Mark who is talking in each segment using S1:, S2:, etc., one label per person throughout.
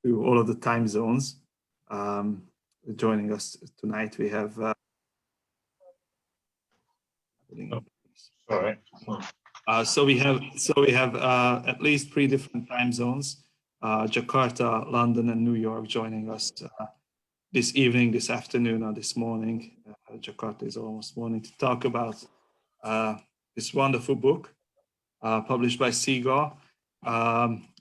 S1: to all of the time zones. Joining us tonight, we have.
S2: Sorry.
S1: So we have at least 3 different time zones: Jakarta, London, and New York joining us this evening, this afternoon, or this morning. Jakarta is almost morning, to talk about this wonderful book published by Seagull.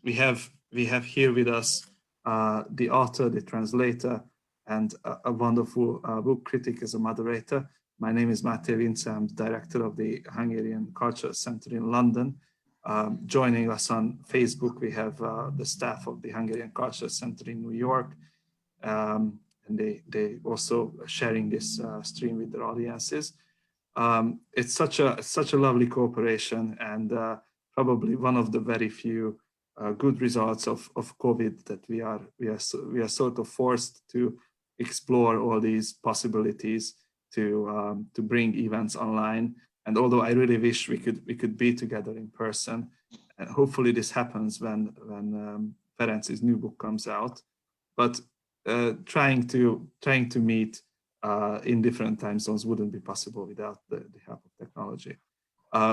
S1: We have here with us the author, the translator, and a wonderful book critic as a moderator. My name is Máté Vince. I'm director of the Hungarian Cultural Center in London. Joining us on Facebook, we have the staff of the Hungarian Cultural Center in New York. And they also sharing this stream with their audiences. It's such a lovely cooperation, and probably one of the very few good results of COVID, that we are sort of forced to explore all these possibilities to bring events online. And although I really wish we could be together in person, and hopefully this happens when Ferenc's new book comes out, but trying to meet in different time zones wouldn't be possible without the help of technology.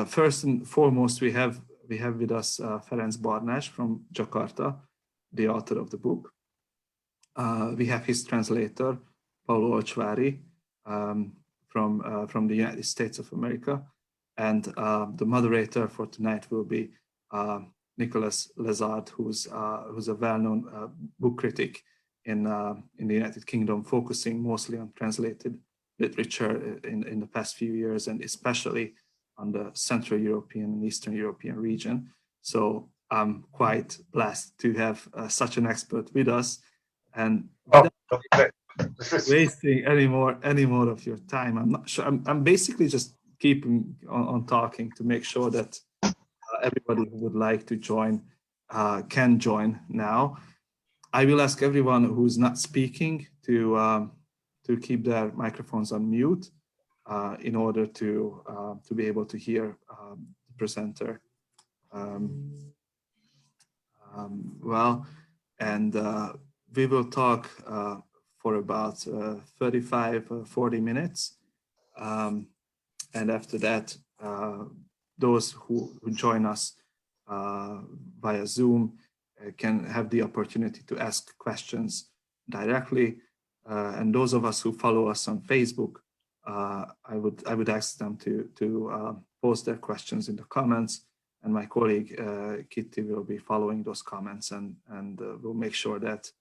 S1: First and foremost, we have with us Ferenc Barnás from Jakarta, the author of the book. We have his translator, Paul Olchvary, from the United States of America, and the moderator for tonight will be Nicholas Lezard, who's a well-known book critic in the United Kingdom, focusing mostly on translated literature in the past few years, and especially on the Central European and Eastern European region. So I'm quite blessed to have such an expert with us, and without wasting any more of your time, I'm not sure. I'm basically just keeping on talking to make sure that everybody who would like to join can join now. I will ask everyone who's not speaking to keep their microphones on mute in order to be able to hear the presenter well. And we will talk for about 35-40 minutes. And after that, those who join us via Zoom can have the opportunity to ask questions directly. And those of us who follow us on Facebook, I would ask them to post their questions in the comments, and my colleague Kitty will be following those comments, and we'll make sure that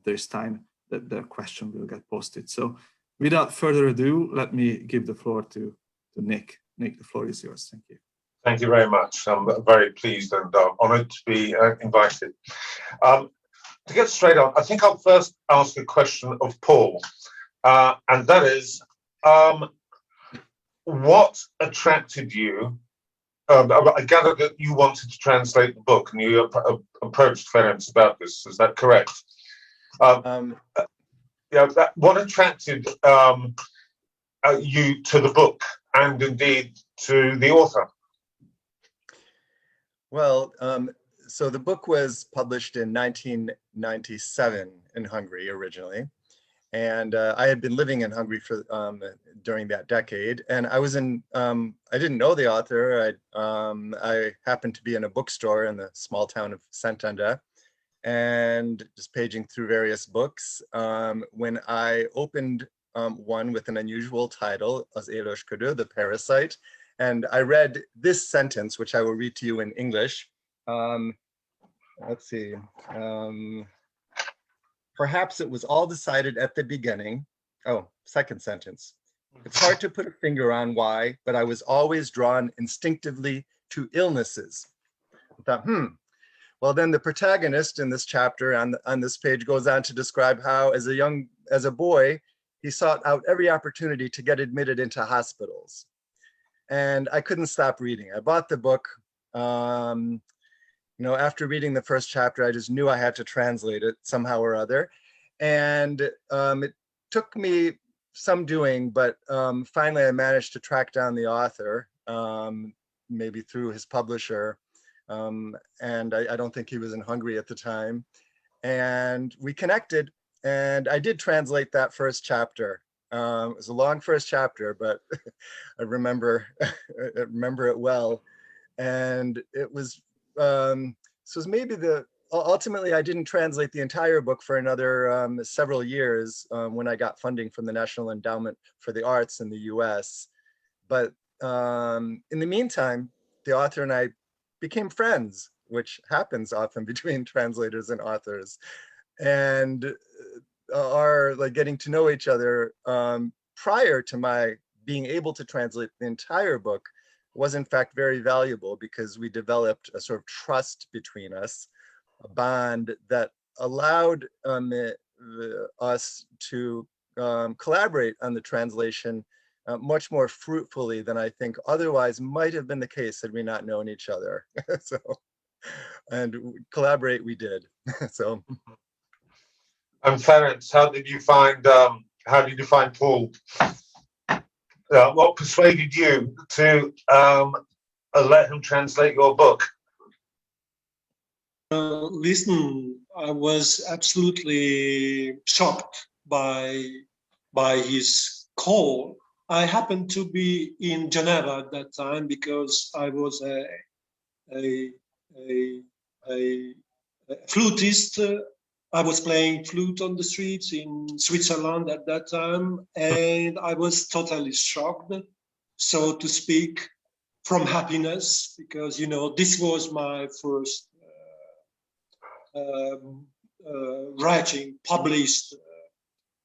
S1: there's time that their question will get posted. So without further ado, let me give the floor to Nick. Nick, the floor is yours. Thank you.
S2: Thank you very much. I'm very pleased and honoured to be invited. To get straight on, I think I'll first ask a question of Paul, and that is, what attracted you? I gather that you wanted to translate the book, and you approached Ferenc about this. Is that correct? Yeah. What attracted you to the book, and indeed to the author?
S3: Well, so the book was published in 1997 in Hungary originally, and I had been living in Hungary for during that decade. And I was I didn't know the author. I happened to be in a bookstore in the small town of Santander, and just paging through various books when I opened one with an unusual title, Az Élősködő, the Parasite. And I read this sentence, which I will read to you in English. Let's see. Perhaps it was all decided at the beginning. Oh, second sentence. It's hard to put a finger on why, but I was always drawn instinctively to illnesses. I thought, well, then the protagonist in this chapter on this page goes on to describe how, as a boy, he sought out every opportunity to get admitted into hospitals. And I couldn't stop reading. I bought the book. After reading the first chapter, I just knew I had to translate it somehow or other. And it took me some doing, but finally I managed to track down the author, maybe through his publisher. And I don't think he was in Hungary at the time. and we connected, and I did translate that first chapter. It was a long first chapter, but I remember I remember it well. And it was so it was maybe ultimately I didn't translate the entire book for another several years when I got funding from the National Endowment for the Arts in the US. But in the meantime, the author and I became friends, which happens often between translators and authors, and are like getting to know each other prior to my being able to translate the entire book was in fact very valuable, because we developed a sort of trust between us, a bond that allowed us to collaborate on the translation much more fruitfully than I think otherwise might have been the case had we not known each other. So, and collaborate we did. So.
S2: And Ferenc, how did you find Paul? What persuaded you to let him translate your book?
S4: Listen, I was absolutely shocked by his call. I happened to be in Geneva at that time because I was a flutist. I was playing flute on the streets in Switzerland at that time, and I was totally shocked, so to speak, from happiness, because, you know, this was my first writing published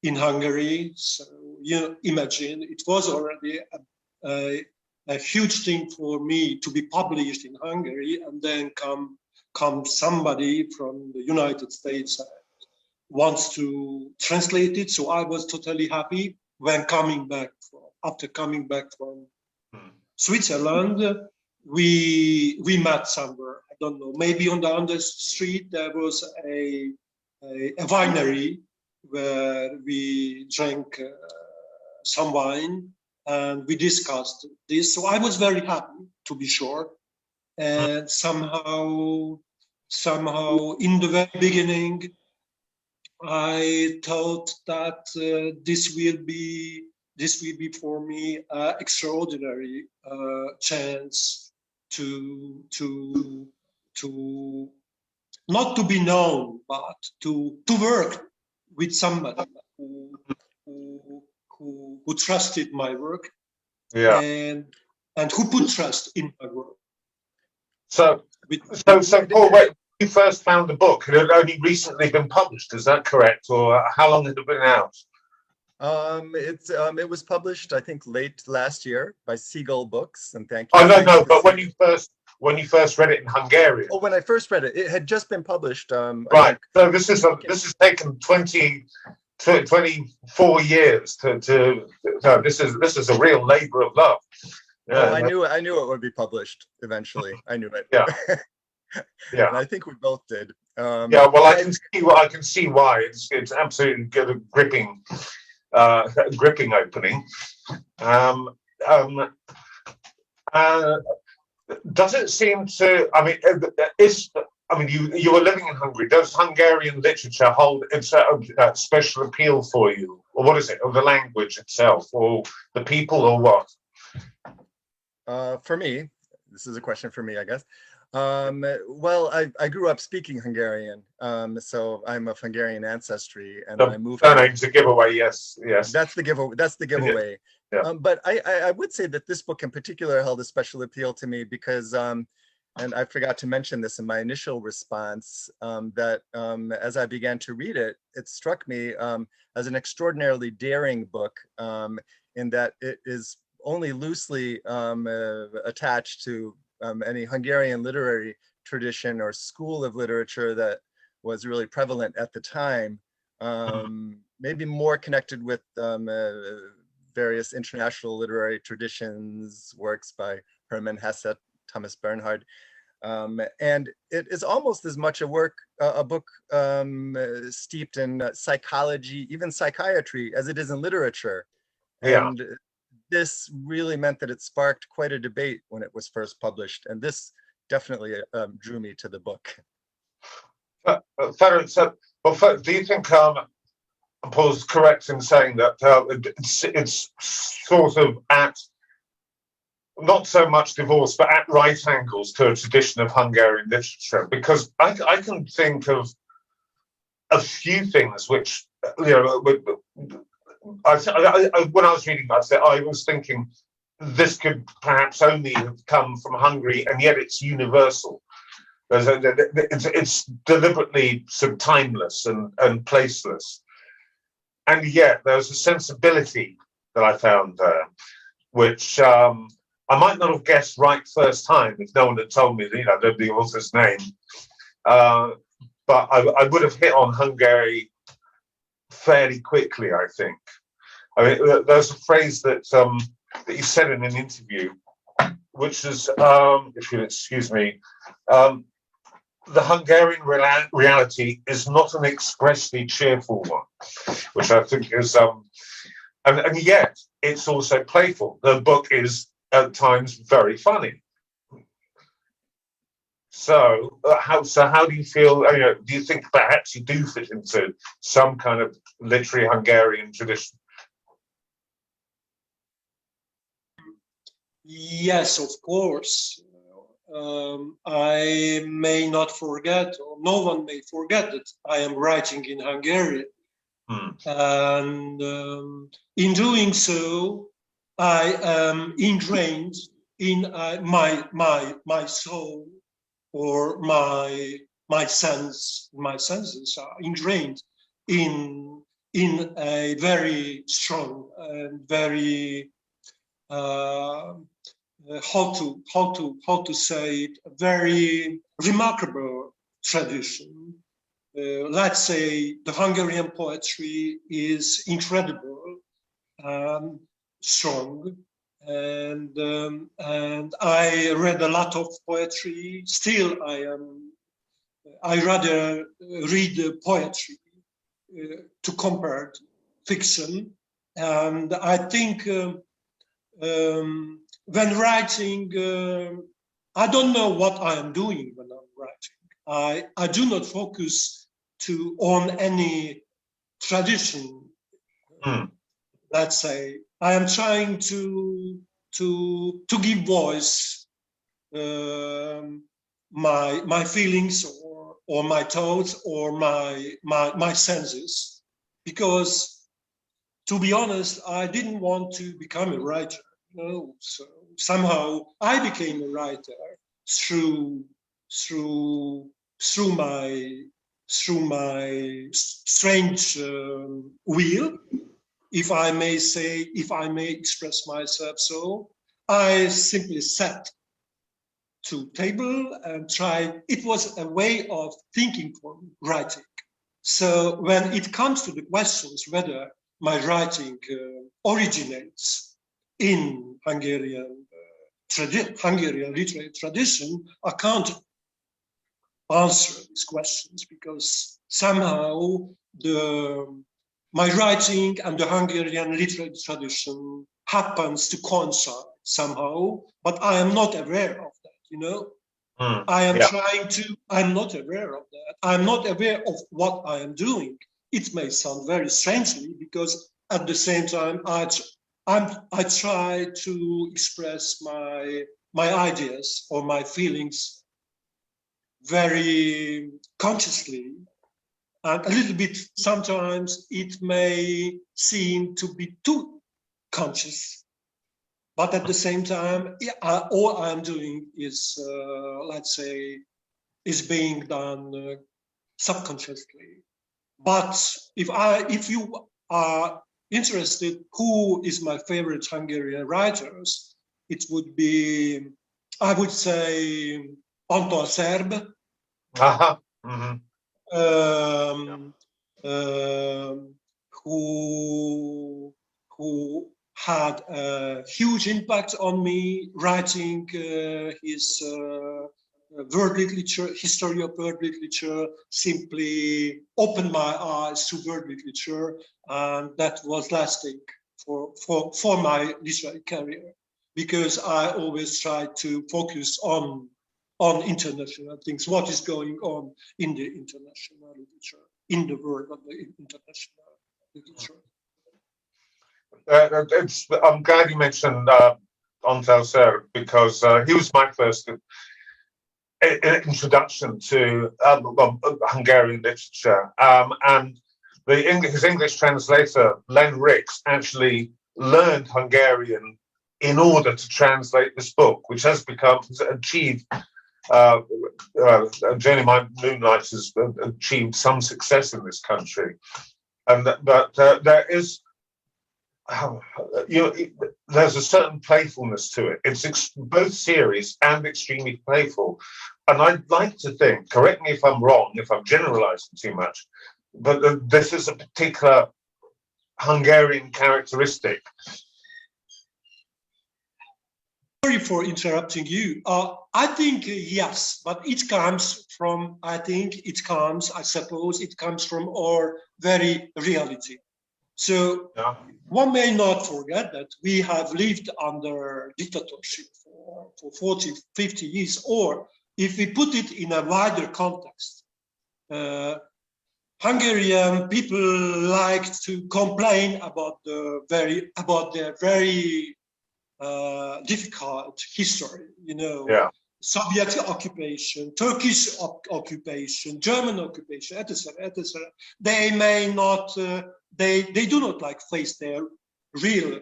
S4: in Hungary. So, you know, imagine, it was already a huge thing for me to be published in Hungary, and then come somebody from the United States wants to translate it. So I was totally happy when after coming back from Switzerland. We met somewhere, I don't know, maybe on the street there was a winery where we drank some wine and we discussed this. So I was very happy, to be sure. And somehow in the very beginning, I thought that this will be for me an extraordinary chance to not to be known, but to work with somebody who trusted my work,
S2: Yeah.
S4: and who put trust in my work.
S2: So Paul, wait, you first found the book, it had only recently been published, is that correct? Or how long had it been out?
S3: It was published, I think, late last year by Seagull Books, and thank you.
S2: Oh no, but when you first read it in Hungarian.
S3: Oh, when I first read it, it had just been published.
S2: Right. So this has taken 24 years to no, this is a real labor of love.
S3: Yeah. Oh, I knew it would be published eventually. I knew it.
S2: Yeah. Yeah.
S3: And I think we both did.
S2: Yeah. Well, I can see why. It's absolutely good, a gripping opening. Does it seem to? I mean, you were living in Hungary. Does Hungarian literature hold its special appeal for you, or what is it? Or the language itself, or the people, or what?
S3: For me, this is a question for me, I guess. Well, I grew up speaking Hungarian, so I'm of Hungarian ancestry, and I moved.
S2: No, it's a giveaway. Yes.
S3: That's the giveaway. That's the giveaway. Yeah. But I would say that this book in particular held a special appeal to me because, and I forgot to mention this in my initial response, that as I began to read it, it struck me as an extraordinarily daring book, in that it is only loosely attached to any Hungarian literary tradition or school of literature that was really prevalent at the time, maybe more connected with various international literary traditions, works by Hermann Hesse, Thomas Bernhard. And it is almost as much a book steeped in psychology, even psychiatry, as it is in literature.
S2: Yeah.
S3: And this really meant that it sparked quite a debate when it was first published. And this definitely drew me to the book.
S2: Ferenc, do you think Paul's correct in saying that it's sort of at not so much divorce, but at right angles to a tradition of Hungarian literature? Because I can think of a few things which, when I was reading about it, I was thinking this could perhaps only have come from Hungary, and yet it's universal. It's deliberately sort of timeless and placeless. And yet there's a sensibility that I found there, which I might not have guessed right first time if no one had told me, the author's name. But I would have hit on Hungary fairly quickly, I think. I mean, there's a phrase that you said in an interview, which is, if you'll excuse me, the Hungarian reality is not an expressly cheerful one, which I think is, and yet it's also playful. The book is at times very funny. So how do you feel? Do you think perhaps you do fit into some kind of literary Hungarian tradition?
S4: Yes, of course. I may not forget, or no one may forget, that I am writing in Hungarian. And in doing so, I am ingrained in my soul, or my senses are ingrained in a very strong and very how to say it, a very remarkable tradition. Let's say the Hungarian poetry is incredible, strong, and I read a lot of poetry. Still, I rather read poetry to compare to fiction, and I think. When writing, I don't know what I am doing when I'm writing. I do not focus on any tradition. Let's say I am trying to give voice my feelings or my thoughts or my senses, because to be honest, I didn't want to become a writer. No, so somehow I became a writer through my strange will, if I may express myself so. I simply sat to table and tried. It was a way of thinking for writing. So when it comes to the questions whether my writing originates in Hungarian literary tradition, I can't answer these questions, because somehow my writing and the Hungarian literary tradition happens to coincide somehow, but I am not aware of that, I'm not aware of that. I'm not aware of what I am doing. It may sound very strangely, because at the same time, I try to express my ideas or my feelings very consciously, and a little bit. Sometimes it may seem to be too conscious, but at the same time, all I'm doing is, let's say, is being done subconsciously. But if you are interested who is my favorite Hungarian writers, it would be, I would say, Antal Szerb, who had a huge impact on me, writing his word literature, history of word literature, simply opened my eyes to word literature, and that was lasting for my literary career, because I always tried to focus on on international things, what is going on in the international literature, in the world of the international literature.
S2: I'm glad you mentioned Untitled Chapter, because he was my first introduction to Hungarian literature, and his English translator, Len Ricks, actually learned Hungarian in order to translate this book, which has achieved. Jenny Moonlight has achieved some success in this country, but there is. There's a certain playfulness to it. It's both serious and extremely playful. And I'd like to think, correct me if I'm wrong, if I'm generalizing too much, but this is a particular Hungarian characteristic.
S4: Sorry for interrupting you. I think yes, but it comes from, I suppose it comes from our very reality. So one may not forget that we have lived under dictatorship for 40, 50 years, or if we put it in a wider context, Hungarian people like to complain about their very difficult history, Soviet occupation, Turkish occupation, German occupation, etc., etc. They may not, they do not like face their real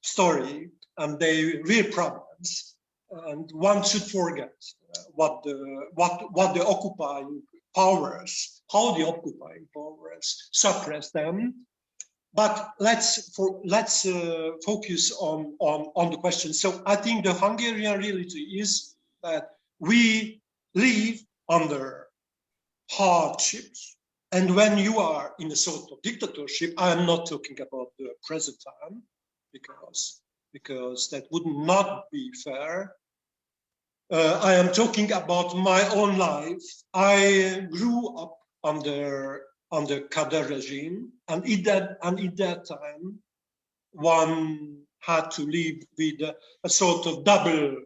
S4: story and their real problems, and one should forget what the occupying powers, how the occupying powers suppress them. But let's focus on the question. So I think the Hungarian reality is that we live under hardships, and when you are in a sort of dictatorship, I am not talking about the present time, because that would not be fair. I am talking about my own life. I grew up under Kader regime, and in that time, one had to live with a sort of double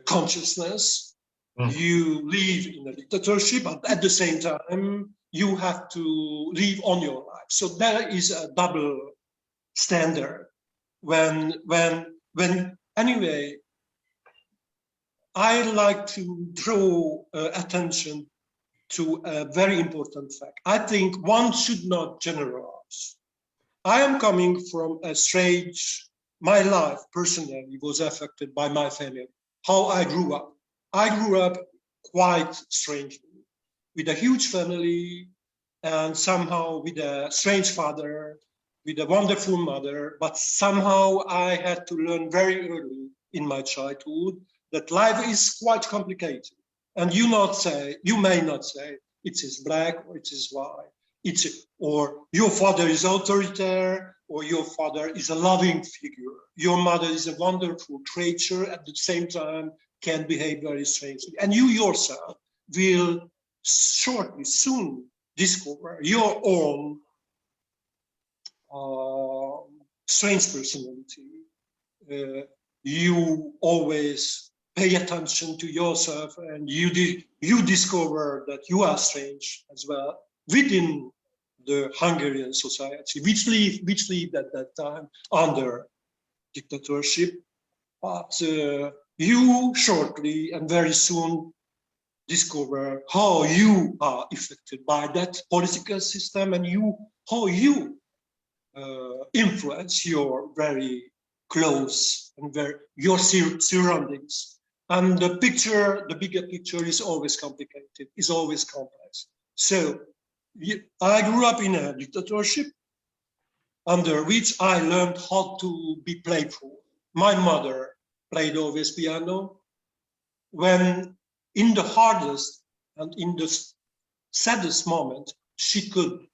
S4: consciousness. You live in a dictatorship, but at the same time, you have to live on your life. So there is a double standard. When anyway, I like to draw attention to a very important fact. I think one should not generalize. I am coming from a strange, my life personally was affected by my family, how I grew up. I grew up quite strangely, with a huge family and somehow with a strange father, with a wonderful mother, but somehow I had to learn very early in my childhood that life is quite complicated. And you may not say it is black or it is white, or your father is authoritarian, or your father is a loving figure. Your mother is a wonderful creature, at the same time can behave very strangely. And you yourself will soon discover your own strange personality. You always pay attention to yourself, and you discover that you are strange as well within the Hungarian society, which lived at that time under dictatorship. But you shortly and very soon discover how you are affected by that political system, and how you influence your very close and your surroundings. And the bigger picture is always complicated, is always complex. So I grew up in a dictatorship under which I learned how to be playful. My mother played always piano. When in the hardest and in the saddest moment, she could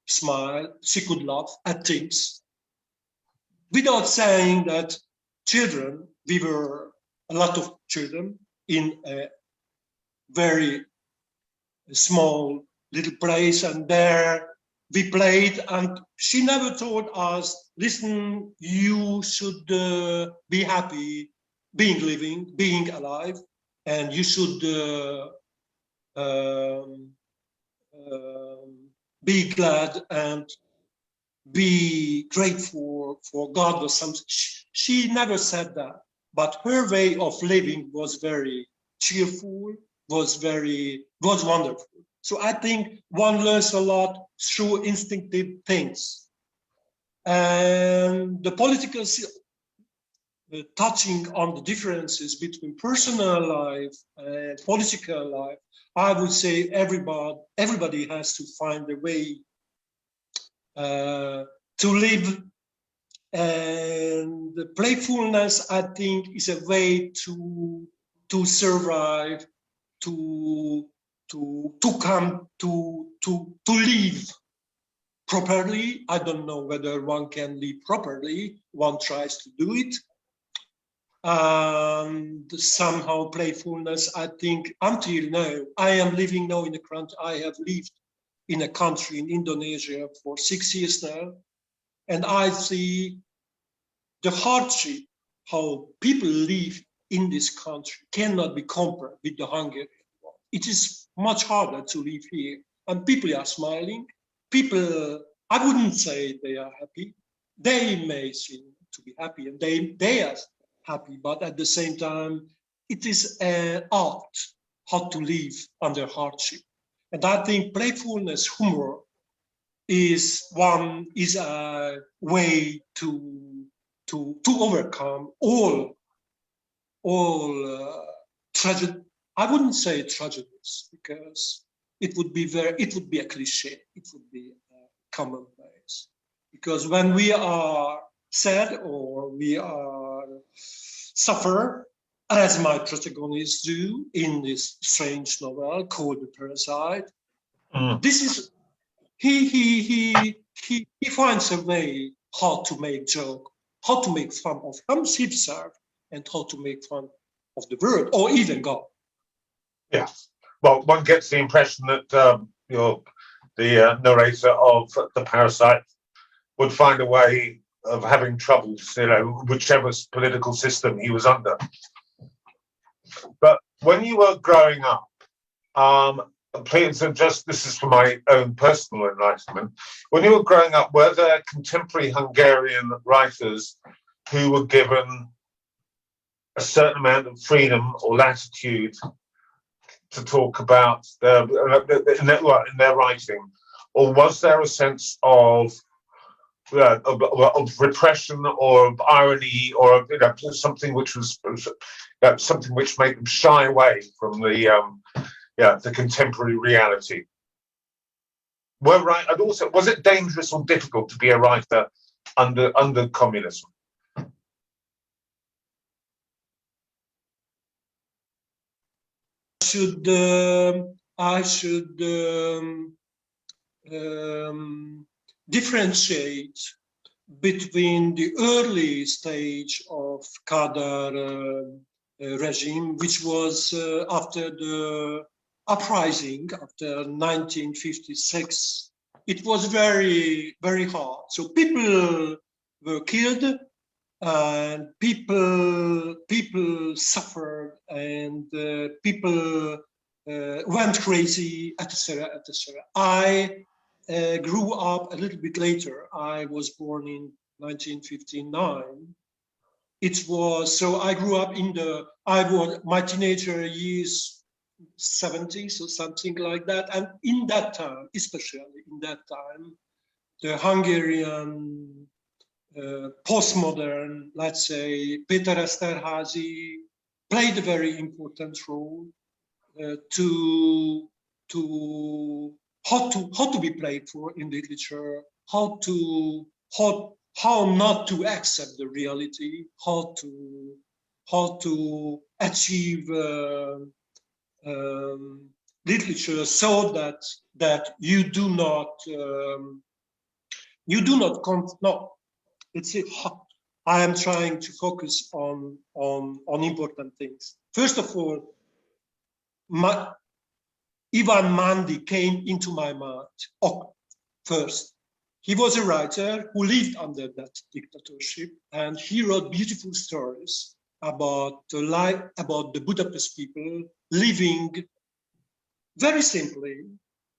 S4: smile, she could laugh at things without saying that children, we were a lot of children in a very small little place, and there we played, and she never told us, listen, you should be happy being living, being alive, and you should be glad and be grateful for God or something. She never said that, but her way of living was very cheerful, was wonderful. So I think one learns a lot through instinctive things. And the political touching on the differences between personal life and political life, I would say everybody has to find a way to live, and the playfulness, I think, is a way to survive, to come to live properly. I don't know whether one can live properly. One tries to do it. And somehow playfulness, I think, until now, I am living now in a country. I have lived in a country in Indonesia for 6 years now, and I see the hardship, how people live in this country cannot be compared with the Hungarian one. It is much harder to live here, and people are smiling. People, I wouldn't say they are happy. They may seem to be happy, and they are happy, but at the same time, it is an art how to live under hardship. And I think playfulness, humor, is a way to overcome all tragedy. I wouldn't say tragedies, because it would be a cliche. It would be a commonplace. Because when we are sad or we are suffer, as my protagonists do in this strange novel called Parasite, this is he finds a way how to make joke, how to make fun of himself, and how to make fun of the world or even God.
S2: Yeah. Well, one gets the impression that the narrator of The Parasite would find a way of having troubles, whichever political system he was under. But when you were growing up, please, this is for my own personal enlightenment. When you were growing up, were there contemporary Hungarian writers who were given a certain amount of freedom or latitude to talk about in their writing, or was there a sense of repression or of irony, or something which was something which made them shy away from the contemporary reality? And also, was it dangerous or difficult to be a writer under communism?
S4: I should differentiate between the early stage of Kadar regime, which was after the uprising after 1956. It was very, very hard. So people were killed, and people suffered, and people went crazy, etc., etc. I grew up a little bit later. I was born in 1959. I grew up my teenager years 70s or something like that. And in that time, especially in that time, the Hungarian postmodern, let's say, Péter Eszterházy played a very important role to how to be playful in literature, how not to accept the reality, how to achieve literature so that you do not I am trying to focus on important things. First of all, Ivan Mandy came into my mind first. He was a writer who lived under that dictatorship, and he wrote beautiful stories. about the life, about the Budapest people living very simply,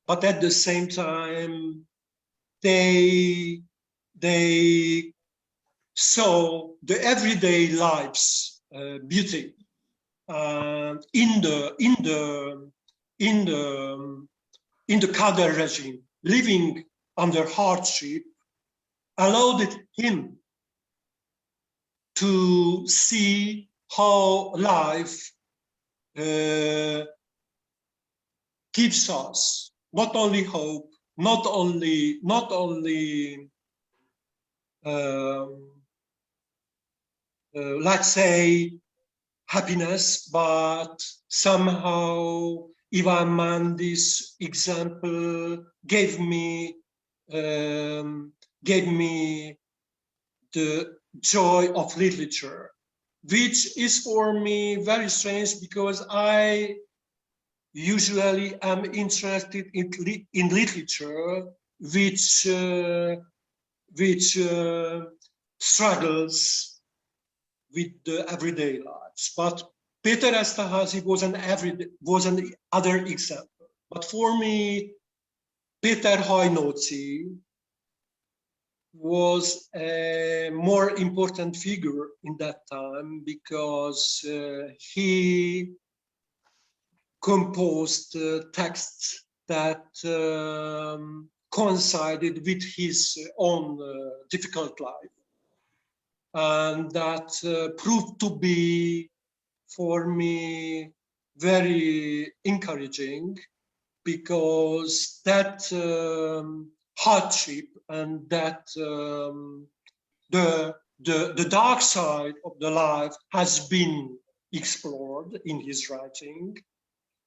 S4: but at the same time, they saw the everyday lives beauty in the Kader regime, living under hardship, allowed him to see how life gives us not only hope, not only let's say happiness, but somehow Ivan Mandi's example gave me the joy of literature, which is for me very strange because I usually am interested in literature which struggles with the everyday lives. But Peter Esterházy was an other example. But for me, Péter Hajnóci was a more important figure in that time because he composed texts that coincided with his own difficult life, and that proved to be for me very encouraging, because that hardship and that the dark side of the life has been explored in his writing,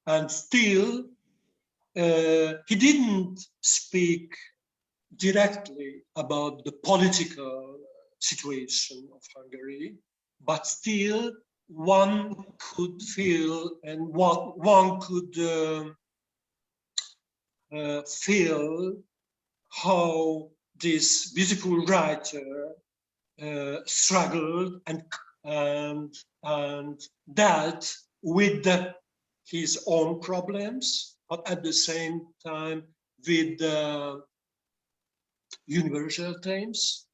S4: and still he didn't speak directly about the political situation of Hungary, but still one could feel and what one could feel how this beautiful writer struggled and dealt with his own problems, but at the same time with universal themes.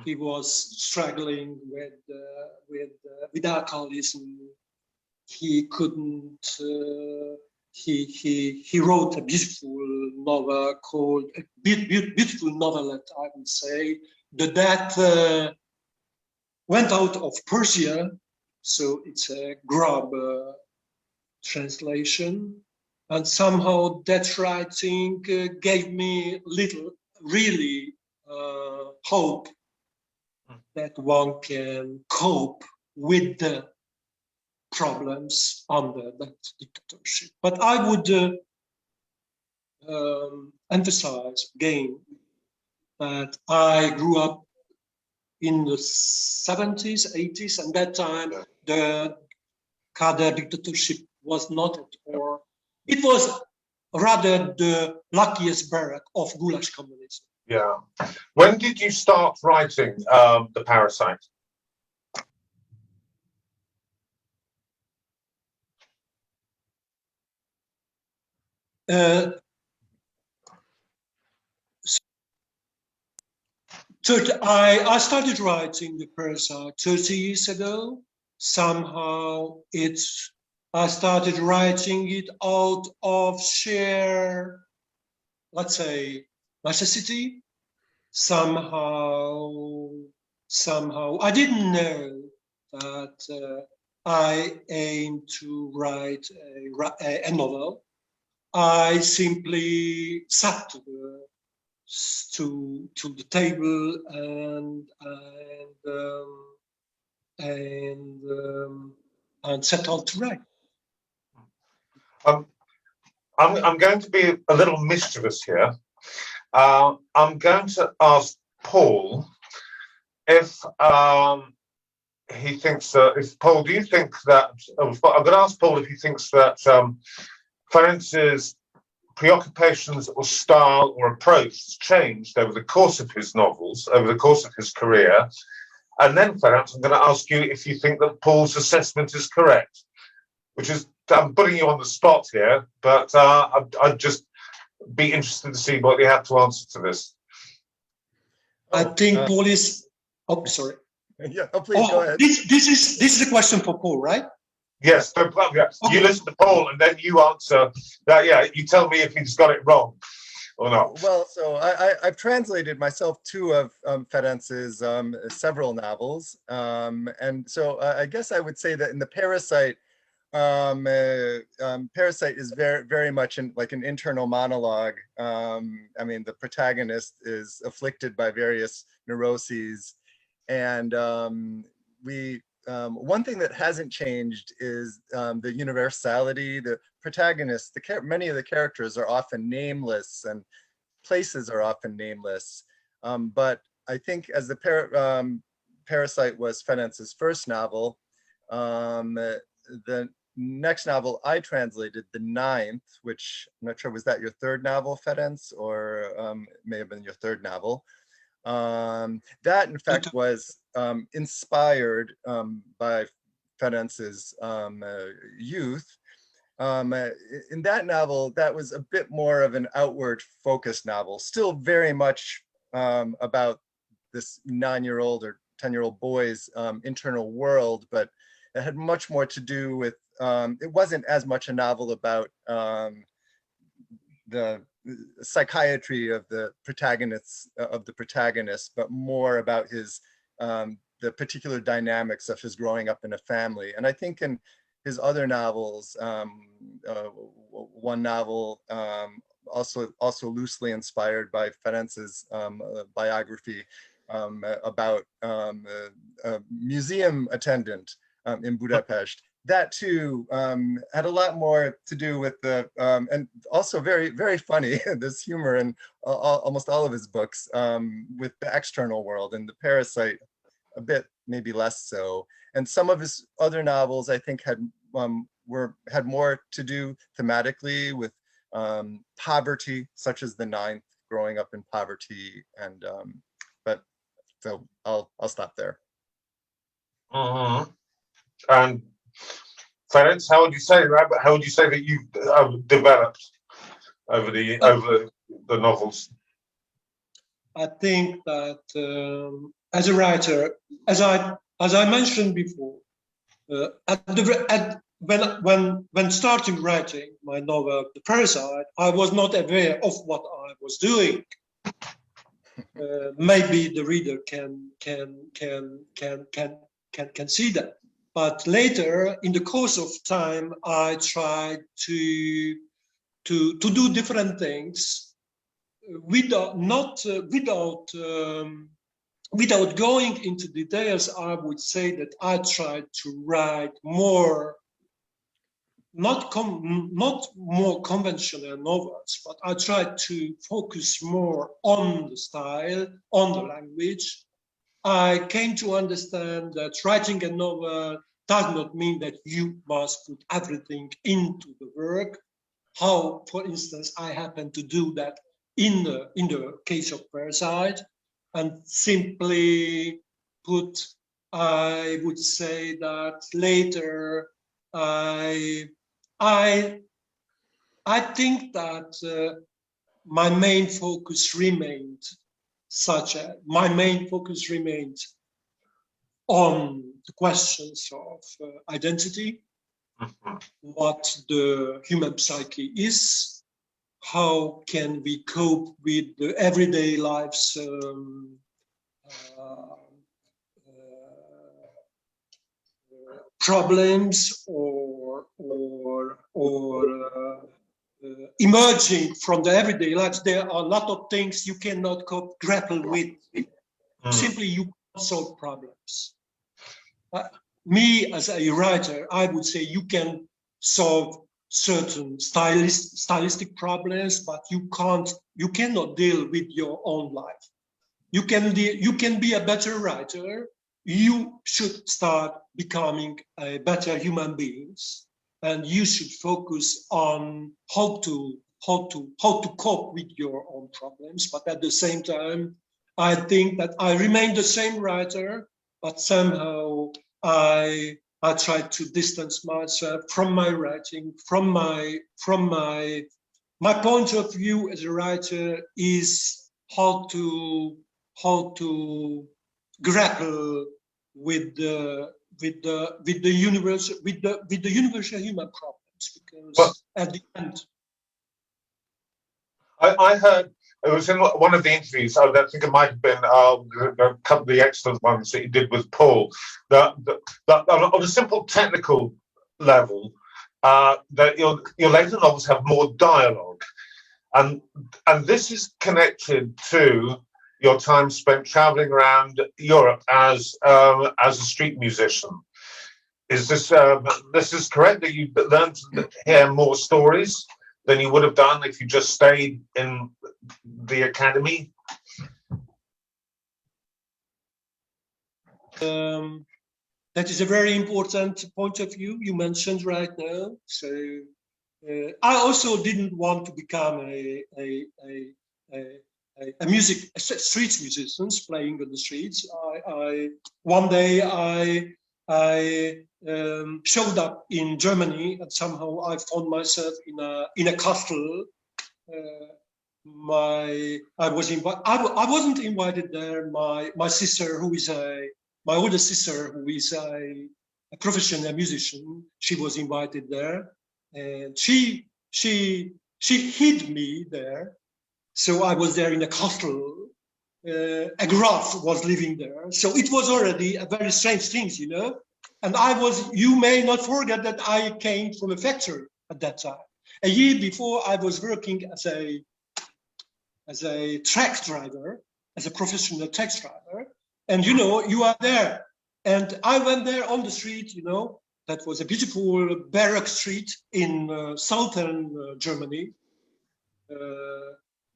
S4: He was struggling with alcoholism. He couldn't. He wrote a beautiful novel called beautiful novelette, I would say. The Death went out of Persia, so it's a Grab translation, and somehow that writing gave me really hope that one can cope with the problems under that dictatorship. But I would emphasize again that I grew up in the 70s, 80s, and that time the Kader dictatorship was not at all. It was rather the luckiest barrack of Gulag communism.
S2: Yeah. When did you start writing The Parasite?
S4: I started writing The Parasite 30 years ago. Somehow I started writing it out of sheer, let's say, necessity. Somehow I didn't know that I aimed to write a novel. I simply sat to the table and set out to write.
S2: I'm going to be a little mischievous here. I'm going to ask Paul if he thinks if Paul, do you think that I'm going to ask Paul if he thinks that Ferenc's preoccupations or style or approach has changed over the course of his novels, over the course of his career, And then, Ferenc, I'm going to ask you if you think that Paul's assessment is correct, which is, I'm putting you on the spot here, but I'd just be interested to see what you have to answer to this.
S4: I think Paul is. Oh, sorry.
S3: Yeah, please go ahead.
S4: This is a question for Paul, right?
S2: Yes, no problem. Yeah. You listen to Paul and then you answer that. Yeah, you tell me if he's got it wrong or not.
S3: Well, so I've translated myself two of Ferenc's several novels, and so I guess I would say that in the Parasite, Parasite is very much like an internal monologue. I mean, the protagonist is afflicted by various neuroses, and one thing that hasn't changed is the universality. The protagonists, many of the characters are often nameless, and places are often nameless. But I think as the Parasite was Ferenc's first novel, the next novel I translated, the ninth, which I'm not sure, was that your third novel, Ferenc, or it may have been your third novel? That in fact was inspired by Ferenc's youth. In that novel, that was a bit more of an outward focused novel, still very much about this 9-year-old or 10-year-old boy's internal world, but it had much more to do with, it wasn't as much a novel about the psychiatry of the protagonist, but more about his the particular dynamics of his growing up in a family. And I think in his other novels, one novel also loosely inspired by Ferenc's biography about a museum attendant in Budapest. That too had a lot more to do with the, and also very funny, this humor in almost all of his books, with the external world, and the Parasite a bit, maybe less so. And some of his other novels, I think, had more to do thematically with poverty, such as the ninth, growing up in poverty. And but so I'll stop there.
S2: And Ferenc, how would you say that you've developed over the novels?
S4: I think that as a writer, as I mentioned before, when starting writing my novel, The Parasite, I was not aware of what I was doing. Maybe the reader can see that. But later, in the course of time, I tried to do different things without going into details. I would say that I tried to write more, not more conventional novels, but I tried to focus more on the style, on the language. I came to understand that writing a novel does not mean that you must put everything into the work. How, for instance, I happen to do that in the case of Parasite, and simply put, I would say that later I think that my main focus remained on the questions of identity, what the human psyche is, how can we cope with the everyday life's problems, or emerging from the everyday lives. There are a lot of things you cannot grapple with. Simply, you can't solve problems. Me as a writer, I would say you can solve certain stylistic problems, but you cannot deal with your own life. You can be a better writer. You should start becoming a better human beings, and you should focus on how to cope with your own problems. But at the same time, I think that I remain the same writer. but somehow I tried to distance myself from my writing, from my point of view as a writer is how to grapple with the universal human problems, because at the end.
S2: I heard it was in one of the interviews. I think it might have been a couple of the excellent ones that you did with Paul. That on a simple technical level, that your later novels have more dialogue, and this is connected to your time spent traveling around Europe as a street musician. Is this is correct that you learned to hear more stories than you would have done if you just stayed in the academy?
S4: That is a very important point of view you mentioned right now. So I also didn't want to become a street musician playing on the streets. One day I showed up in Germany, and somehow I found myself in a castle. I wasn't invited there. My sister, my older sister, who is a professional musician, she was invited there, and she hid me there. So I was there in a castle. A Graf was living there. So it was already a very strange thing, you know. And you may not forget that I came from a factory at that time. A year before, I was working as a truck driver, as a professional truck driver. And, you know, you are there. And I went there on the street, you know, that was a beautiful barrack street in southern Germany.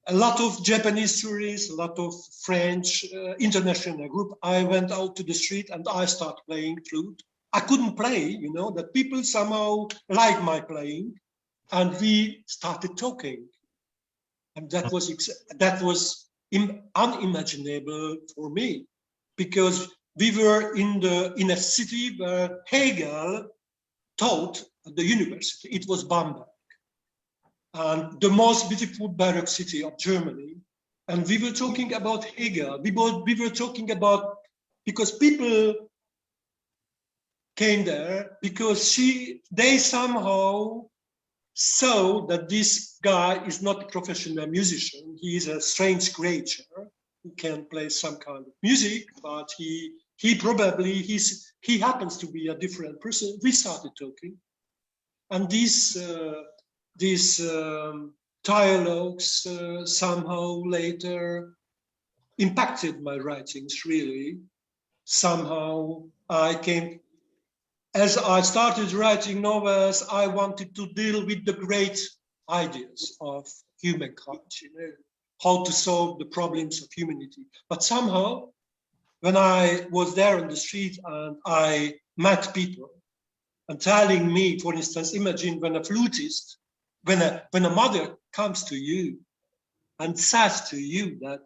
S4: A lot of Japanese tourists, a lot of French international group. I went out to the street and I started playing flute. I couldn't play, you know, that people somehow liked my playing, and we started talking. And that was unimaginable for me, because we were in a city where Hegel taught at the university. It was Bamberg, and the most beautiful baroque city of Germany. And we were talking about Hegel. We were talking about, because people came there because they somehow saw that this guy is not a professional musician. He is a strange creature who can play some kind of music, but he happens to be a different person. We started talking, and these dialogues somehow later impacted my writings, really. Somehow as I started writing novels, I wanted to deal with the great ideas of humankind, you know, how to solve the problems of humanity. But somehow, when I was there on the street and I met people and telling me, for instance, imagine when a flutist, when a mother comes to you and says to you that,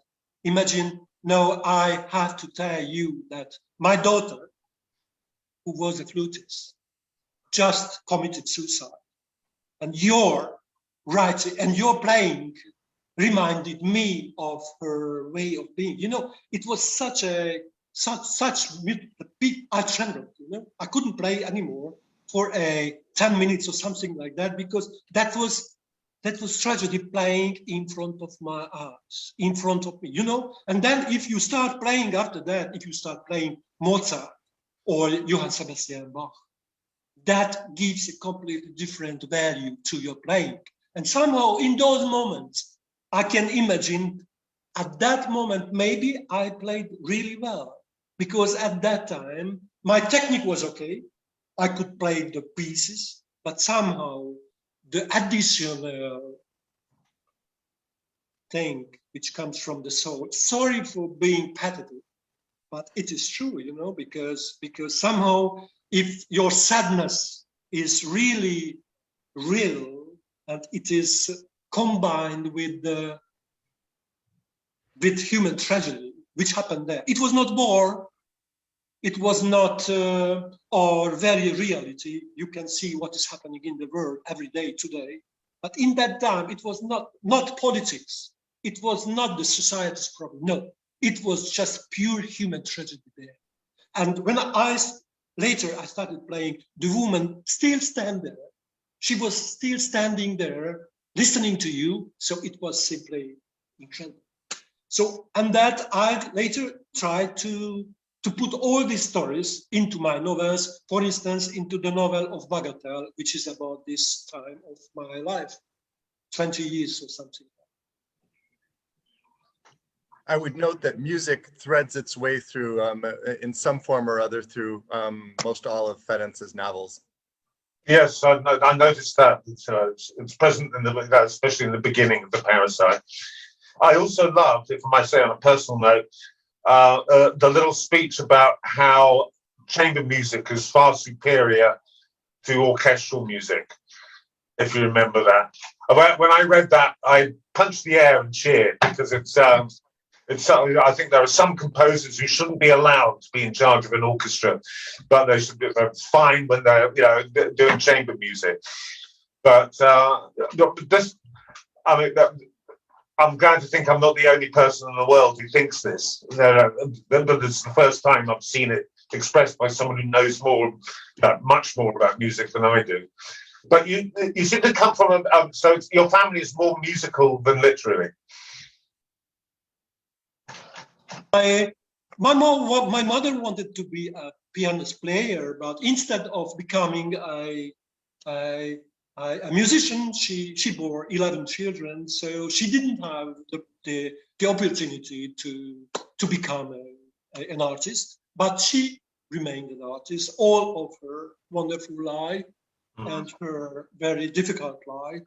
S4: imagine, no, I have to tell you that my daughter, who was a flutist, just committed suicide. And your writing and your playing reminded me of her way of being. You know, it was such I trembled, you know. I couldn't play anymore for 10 minutes or something like that, because that was tragedy playing in front of my eyes, in front of me, you know. And then if you start playing after that, if you start playing Mozart or Johann Sebastian Bach, that gives a completely different value to your playing. And somehow in those moments, I can imagine at that moment, maybe I played really well, because at that time, my technique was okay. I could play the pieces, but somehow the additional thing which comes from the soul, sorry for being pathetic, but it is true, you know, because somehow if your sadness is really real and it is combined with human tragedy, which happened there. It was not war. it was not our very reality. You can see what is happening in the world every day today. But in that time, it was not politics. It was not the society's problem. No, it was just pure human tragedy there. And when later I started playing, the woman still stand there. She was still standing there, listening to you. So it was simply incredible. So, and that I later tried to put all these stories into my novels, for instance, into the novel of Bagatelle, which is about this time of my life, 20 years or something.
S3: I would note that music threads its way through, in some form or other, through most all of Ferenc's novels.
S2: Yes, I noticed that. It's present in especially in the beginning of the Parasite. I also loved, if I might say on a personal note, the little speech about how chamber music is far superior to orchestral music, if you remember that. When I read that, I punched the air and cheered, because I think there are some composers who shouldn't be allowed to be in charge of an orchestra, but they should be fine when they're doing chamber music. But this, I mean, I'm glad to think I'm not the only person in the world who thinks this. But it's the first time I've seen it expressed by someone who knows much more about music than I do. But you seem to come from so your family is more musical than literary.
S4: My mother wanted to be a pianist player, but instead of becoming a musician, she bore 11 children, so she didn't have the opportunity to become an artist. But she remained an artist all of her wonderful life and her very difficult life,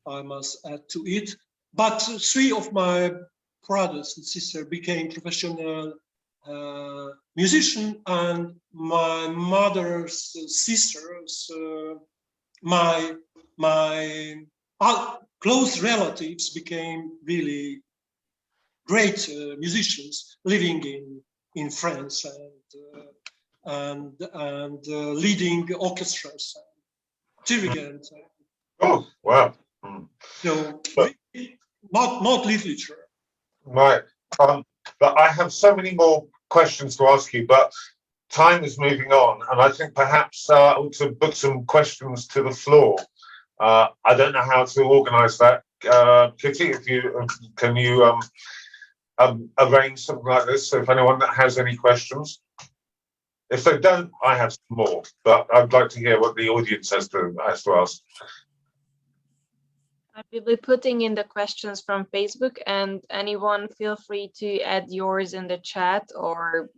S4: I must add to it. But 3 of my brothers and sisters became professional musicians, and my mother's sisters, my close relatives became really great musicians living in France and leading orchestras, dirigents.
S2: Oh, wow.
S4: So not literature.
S2: Right. But I have so many more questions to ask you, but time is moving on, and I think perhaps to put some questions to the floor. I don't know how to organise that. Kitty, can you arrange something like this? If anyone that has any questions, if they don't, I have some more. But I'd like to hear what the audience has to ask.
S5: I will be putting in the questions from Facebook, and anyone feel free to add yours in the chat or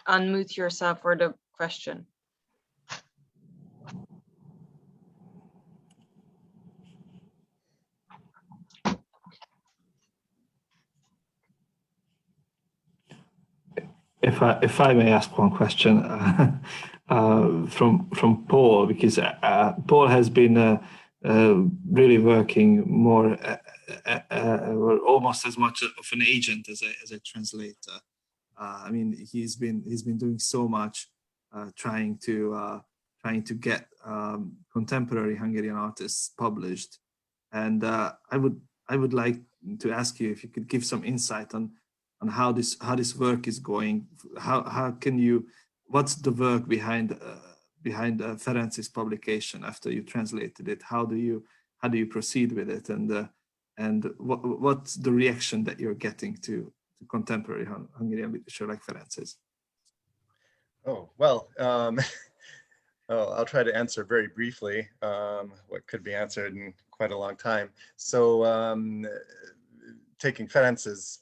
S5: unmute yourself for the question.
S1: If I may ask one question from Paul, because Paul has been really working more, almost as much of an agent as a translator. I mean, he's been doing so much, trying to get contemporary Hungarian artists published, and I would like to ask you if you could give some insight on how this work is going. How can you? What's the work behind Ferenc's publication after you translated it? How do you proceed with it, and what's the reaction that you're getting to contemporary Hungarian literature like Ferenc's?
S3: Oh, well, I'll try to answer very briefly what could be answered in quite a long time. So taking Ferenc's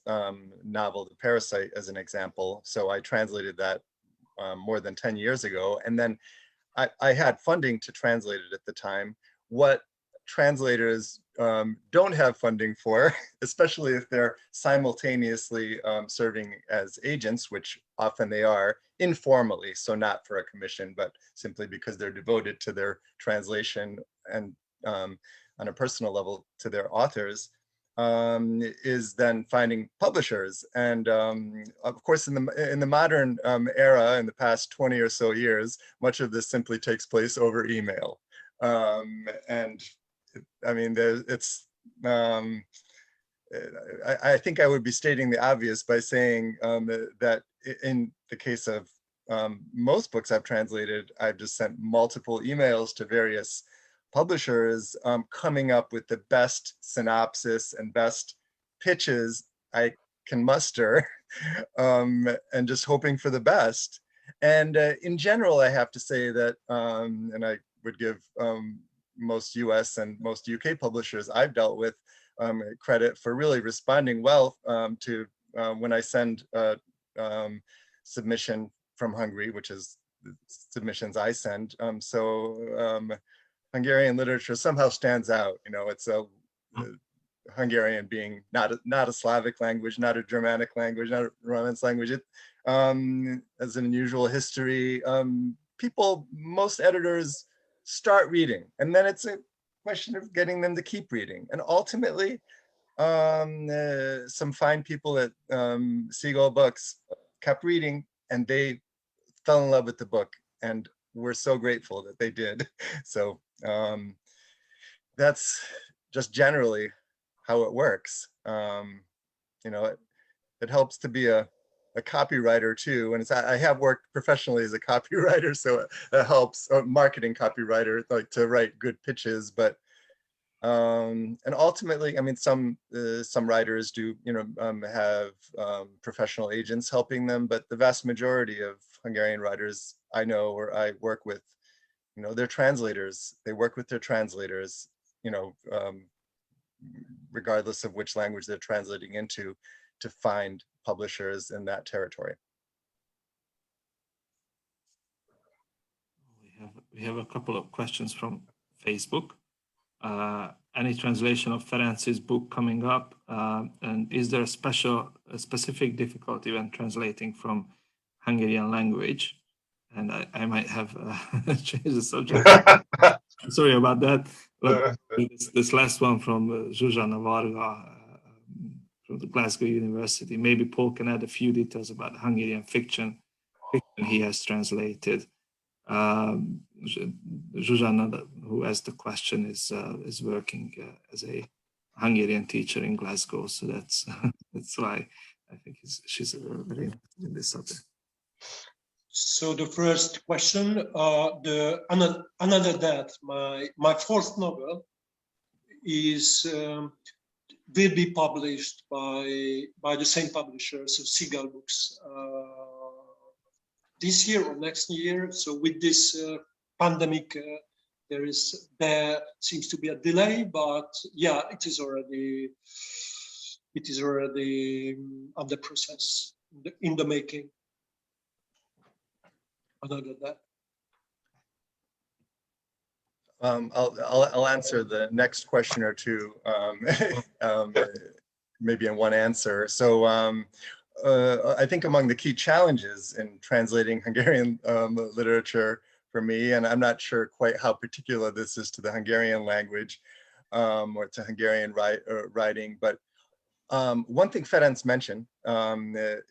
S3: novel, The Parasite, as an example, so I translated that more than 10 years ago, and then I had funding to translate it at the time. What translators don't have funding for, especially if they're simultaneously serving as agents, which often they are, informally, so not for a commission, but simply because they're devoted to their translation and on a personal level to their authors, is then finding publishers. And of course, in the modern era, in the past 20 or so years, much of this simply takes place over email. And I mean, I think I would be stating the obvious by saying that in the case of most books I've translated, I've just sent multiple emails to various publishers, coming up with the best synopsis and best pitches I can muster, and just hoping for the best. And in general, I have to say that, and I would give most US and most UK publishers I've dealt with credit for really responding well to when I send a submission from Hungary, which is the submissions I send. Hungarian literature somehow stands out. You know, it's a Hungarian being not a Slavic language, not a Germanic language, not a Romance language. It has an unusual history. Most editors start reading, and then it's a question of getting them to keep reading. And ultimately, some fine people at Seagull Books kept reading, and they fell in love with the book, and we're so grateful that they did. So that's just generally how it works. You know, it helps to be a copywriter too, and I have worked professionally as a copywriter, so that helps. A marketing copywriter, like to write good pitches, but and ultimately, I mean, some writers do, you know, have professional agents helping them, but the vast majority of Hungarian writers I know or I work with, you know, they're translators. They work with their translators, you know, regardless of which language they're translating into, to find publishers in that territory.
S1: We have a couple of questions from Facebook. Any translation of Ferenc's book coming up? And is there a specific difficulty when translating from Hungarian language? And I might have changed the subject. Sorry about that. But this last one from Zsuzsanna Varga from the Glasgow University. Maybe Paul can add a few details about Hungarian fiction he has translated. Zsuzsanna, who asked the question, is working as a Hungarian teacher in Glasgow, so that's why I think she's very interested in this subject.
S4: So the first question, Another Death, my fourth novel, will be published by the same publisher, so Seagull Books, this year or next year. So with this pandemic, there seems to be a delay, but yeah, it is already under process, in the making. Another Death.
S3: I'll answer the next question or two, maybe in one answer. So I think among the key challenges in translating Hungarian literature for me, and I'm not sure quite how particular this is to the Hungarian language or to Hungarian writing, but one thing Ferenc mentioned,